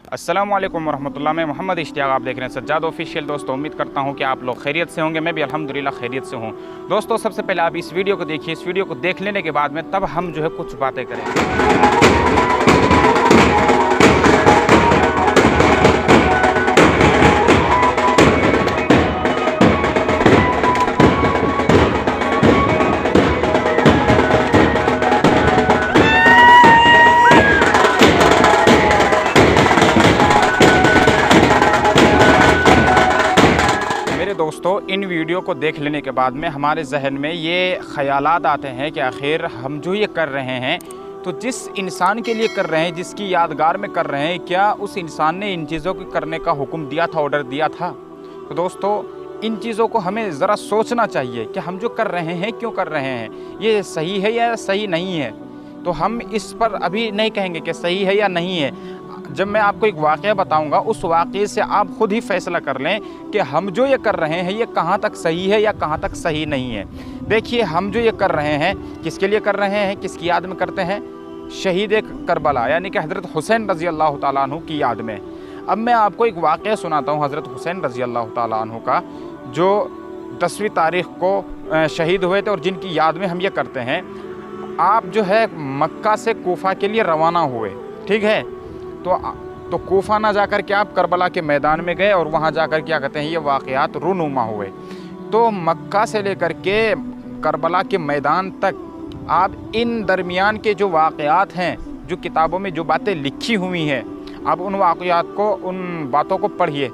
अस्सलाम वालेकुम वरहमतुल्लाह। मैं मोहम्मद इश्तियाक, आप देख रहे हैं सज्जाद ऑफिशियल। दोस्तों, उम्मीद करता हूं कि आप लोग खैरियत से होंगे। मैं भी अल्हम्दुलिल्लाह खैरियत से हूं। दोस्तों, सबसे पहले आप इस वीडियो को देखिए। इस वीडियो को देख लेने के बाद में तब हम जो है कुछ बातें करेंगे। दोस्तों, इन वीडियो को देख लेने के बाद में हमारे जहन में ये ख़यालात आते हैं कि आखिर हम जो ये कर रहे हैं तो जिस इंसान के लिए कर रहे हैं, जिसकी यादगार में कर रहे हैं, क्या उस इंसान ने इन चीज़ों को करने का हुक्म दिया था, ऑर्डर दिया था? तो दोस्तों, इन चीज़ों को हमें ज़रा सोचना चाहिए कि हम जो कर रहे हैं क्यों कर रहे हैं, ये सही है या सही नहीं है। तो हम इस पर अभी नहीं कहेंगे कि सही है या नहीं है। जब मैं आपको एक वाक़या बताऊंगा, उस वाक़ये से आप खुद ही फैसला कर लें कि हम जो ये कर रहे हैं ये कहाँ तक सही है या कहाँ तक सही नहीं है। देखिए, हम जो ये कर रहे हैं किसके लिए कर रहे हैं, किसकी याद में करते हैं? शहीद करबला यानी कि हज़रत हुसैन रज़ी अल्लाह ताला अन्हु की याद में। अब मैं आपको एक वाक़या सुनाता हूँ हज़रत हुसैन रज़ी अल्लाह ताला अन्हु का, जो 10वीं तारीख़ को शहीद हुए थे और जिनकी याद में हम ये करते हैं। आप जो है मक्का से कूफा के लिए रवाना हुए, ठीक है? तो कूफा ना जाकर के आप करबला के मैदान में गए और वहाँ जाकर क्या कहते हैं, ये वाक़यात रूनुमा हुए। तो मक्का से लेकर के करबला के मैदान तक आप इन दरमियान के जो वाक़यात हैं, जो किताबों में जो बातें लिखी हुई हैं, आप उन वाक़यात को, उन बातों को पढ़िए।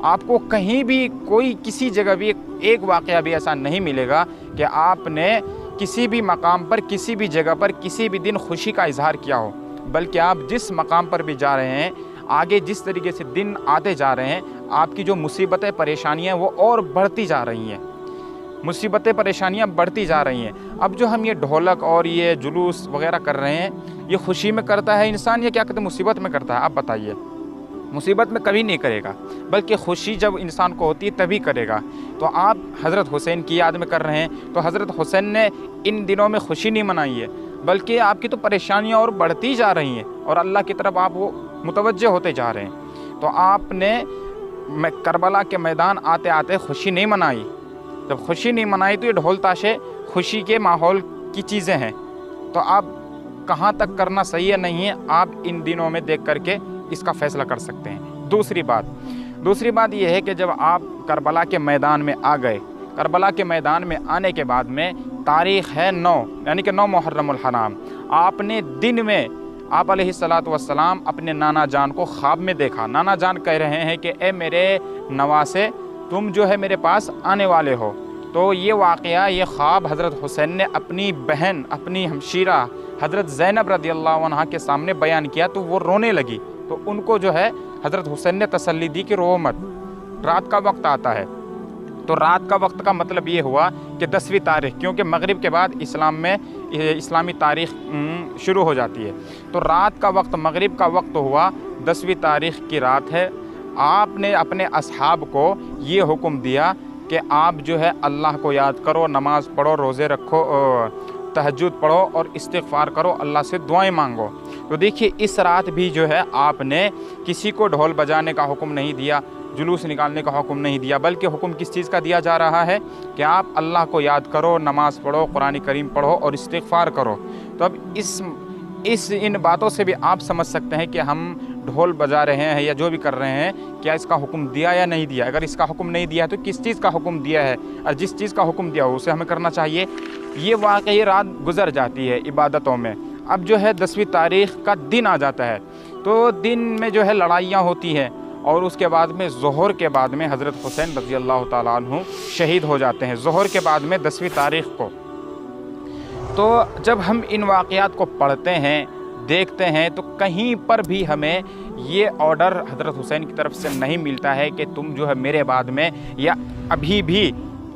आपको कहीं भी कोई किसी जगह भी एक वाक़या भी ऐसा नहीं मिलेगा कि आपने किसी भी मकाम पर, किसी भी जगह पर, किसी भी दिन खुशी का इजहार किया हो। बल्कि आप जिस मकाम पर भी जा रहे हैं, आगे जिस तरीके से दिन आते जा रहे हैं, आपकी जो मुसीबतें परेशानियां वो और बढ़ती जा रही हैं। मुसीबतें परेशानियां बढ़ती जा रही हैं। अब जो हम ये ढोलक और ये जुलूस वगैरह कर रहे हैं, ये खुशी में करता है इंसान या क्या कहते हैं, मुसीबत में करता है? आप बताइए। मुसीबत में कभी नहीं करेगा, बल्कि खुशी जब इंसान को होती है तभी करेगा। तो आप हज़रत हुसैन की याद में कर रहे हैं, तो हज़रत हुसैन ने इन दिनों में खुशी नहीं मनाई है, बल्कि आपकी तो परेशानियां और बढ़ती जा रही हैं और अल्लाह की तरफ आप वो मुतवज्जे होते जा रहे हैं। तो आपने करबला के मैदान आते आते खुशी नहीं मनाई। जब खुशी नहीं मनाई तो ये ढोल ताशे खुशी के माहौल की चीज़ें हैं। तो आप कहाँ तक करना सही है नहीं है, आप इन दिनों में देख करके इसका फ़ैसला कर सकते हैं। दूसरी बात ये है कि जब आप करबला के मैदान में आ गए, करबला के मैदान में आने के बाद में तारीख़ है 9, यानी कि 9 मुहर्रमुल हराम। आपने दिन में आप अलैहिस्सलातु वस्सलाम अपने नाना जान को ख्वाब में देखा। नाना जान कह रहे हैं कि ए मेरे नवासे, तुम जो है मेरे पास आने वाले हो। तो ये वाक़या, ये ख्वाब हज़रत हुसैन ने अपनी बहन, अपनी हमशीरा हज़रत ज़ैनब रज़ियल्लाहु अन्हा के सामने बयान किया। तो वो रोने लगी। तो उनको जो है हज़रत हुसैन ने तसल्ली दी कि रो मत, रात का वक्त आता है। तो रात का वक्त का मतलब ये हुआ कि 10वीं तारीख़, क्योंकि मगरिब के बाद इस्लाम में इस्लामी तारीख़ शुरू हो जाती है। तो रात का वक्त, मगरिब का वक्त हुआ, 10वीं तारीख़ की रात है। आपने अपने असहाब को ये हुक्म दिया कि आप जो है अल्लाह को याद करो, नमाज़ पढ़ो, रोज़े रखो, तहज्जुद पढ़ो और इस्तिग़फ़ार करो, अल्लाह से दुआएं मांगो। तो देखिए, इस रात भी जो है आपने किसी को ढोल बजाने का हुक्म नहीं दिया, जुलूस निकालने का हुक्म नहीं दिया, बल्कि हुक्म किस चीज़ का दिया जा रहा है कि आप अल्लाह को याद करो, नमाज़ पढ़ो, कुरान करीम पढ़ो और इस्तिग़फ़ार करो। तो अब इन बातों से भी आप समझ सकते हैं कि हम ढोल बजा रहे हैं या जो भी कर रहे हैं, क्या इसका हुक्म दिया या नहीं दिया। अगर इसका हुक्म नहीं दिया तो किस चीज़ का हुक्म दिया है, और जिस चीज़ का हुक्म दिया हो उसे हमें करना चाहिए। ये वाकई रात गुजर जाती है इबादतों में। अब जो है 10वीं तारीख़ का दिन आ जाता है। तो दिन में जो है लड़ाइयाँ होती हैं और उसके बाद में ज़ोहर के बाद में हज़रत हुसैन रज़ी अल्लाह ताला अन्हु शहीद हो जाते हैं, ज़ोहर के बाद में 10वीं तारीख़ को। तो जब हम इन वाक़यात को पढ़ते हैं, देखते हैं, तो कहीं पर भी हमें ये ऑर्डर हज़रत हुसैन की तरफ से नहीं मिलता है कि तुम जो है मेरे बाद में या अभी भी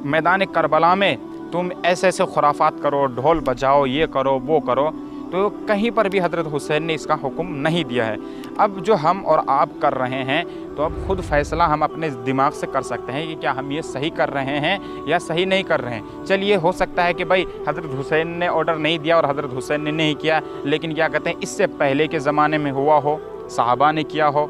मैदान करबला में तुम ऐसे ऐसे खुराफात करो, ढोल बजाओ, ये करो, वो करो। तो कहीं पर भी हज़रत हुसैन ने इसका हुक्म नहीं दिया है। अब जो हम और आप कर रहे हैं, तो अब खुद फ़ैसला हम अपने दिमाग से कर सकते हैं कि क्या हम ये सही कर रहे हैं या सही नहीं कर रहे हैं। चलिए, हो सकता है कि भाई हज़रत हुसैन ने ऑर्डर नहीं दिया और हज़रत हुसैन ने नहीं किया, लेकिन क्या कहते हैं, इससे पहले के ज़माने में हुआ हो, सहाबा ने किया हो,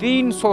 300